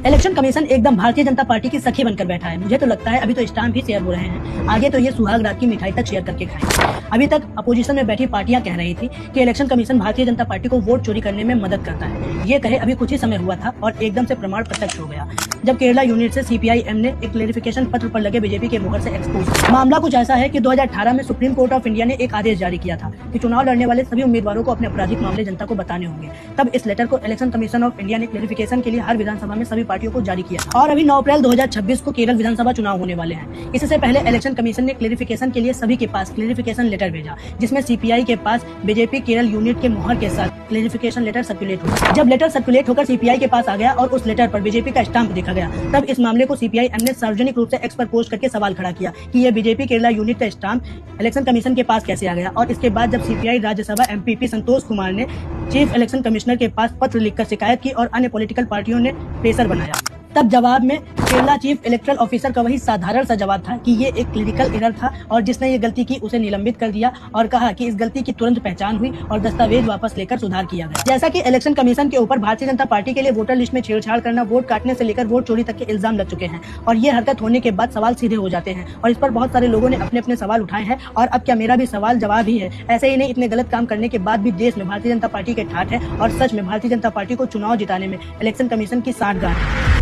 Election commission एकदम Bharatiya Janata party की सखी बनकर बैठा है। मुझे तो लगता है अभी तो स्टाम्प भी शेयर हो रहे हैं, आगे तो ये सुहाग रात की मिठाई तक शेयर करके खाएं। अभी तक अपोजिशन में बैठी पार्टियां कह रही थी कि election commission Bharatiya Janata party को वोट चोरी करने में मदद करता है। ये कहे अभी कुछ ही समय हुआ था और एकदम से प्रमाण प्रत्यक्ष हो गया जब केरला यूनिट से सीपीआईएम ने एक क्लेरिफिकेशन पत्र पर लगे बीजेपी के मुहर से एक्सपोज किया। मामला कुछ ऐसा है कि 2018 में सुप्रीम कोर्ट ऑफ इंडिया ने एक आदेश जारी किया था कि चुनाव लड़ने वाले सभी उम्मीदवारों को अपने आपराधिक मामले जनता को बताने होंगे। तब इस लेटर को इलेक्शन कमीशन ऑफ इंडिया ने क्लेरिफिकेशन के लिए हर विधानसभा में सभी पार्टियों को जारी किया और अभी 9 अप्रैल 2026 को केरल विधानसभा चुनाव होने वाले हैं। इससे पहले इलेक्शन कमीशन ने क्लेरिफिकेशन के लिए सभी के पास क्लेरिफिकेशन लेटर भेजा, जिसमें सीपीआई के पास बीजेपी केरल यूनिट के मुहर के साथ क्लेरिफिकेशन लेटर सर्कुलेट हुआ। जब लेटर सर्कुलेट होकर सीपीआई के पास आ गया और उस लेटर पर बीजेपी का स्टाम्प देखा गया, तब इस मामले को सीपीआईएम ने सार्वजनिक रूप से एक्स पर पोस्ट करके सवाल खड़ा किया कि ये बीजेपी केरला यूनिट का स्टाम्प इलेक्शन कमीशन के पास कैसे आ गया। और इसके बाद जब सीपीआई राज्यसभा एमपीपी संतोष कुमार ने चीफ इलेक्शन कमिश्नर के पास पत्र लिखकर शिकायत की और अन्य पॉलिटिकल पार्टियों ने प्रेशर बनाया, तब जवाब में केरला चीफ इलेक्टोरल ऑफिसर का वही साधारण सा जवाब था कि ये एक क्लिनिकल एरर था और जिसने ये गलती की उसे निलंबित कर दिया और कहा कि इस गलती की तुरंत पहचान हुई और दस्तावेज वापस लेकर सुधार किया गया। जैसा कि इलेक्शन कमीशन के ऊपर भारतीय जनता पार्टी के लिए वोटर लिस्ट में छेड़छाड़ करना, वोट काटने से लेकर वोट चोरी तक के इल्जाम लग चुके हैं और ये हरकत होने के बाद सवाल सीधे हो जाते हैं और इस पर बहुत सारे लोगों ने अपने अपने सवाल उठाए हैं और अब क्या मेरा भी सवाल जवाब ही है। ऐसे ही नहीं, इतने गलत काम करने के बाद भी देश में भारतीय जनता पार्टी के ठाठ है और सच में भारतीय जनता पार्टी को चुनाव जिताने में इलेक्शन कमीशन की सांठगांठ है।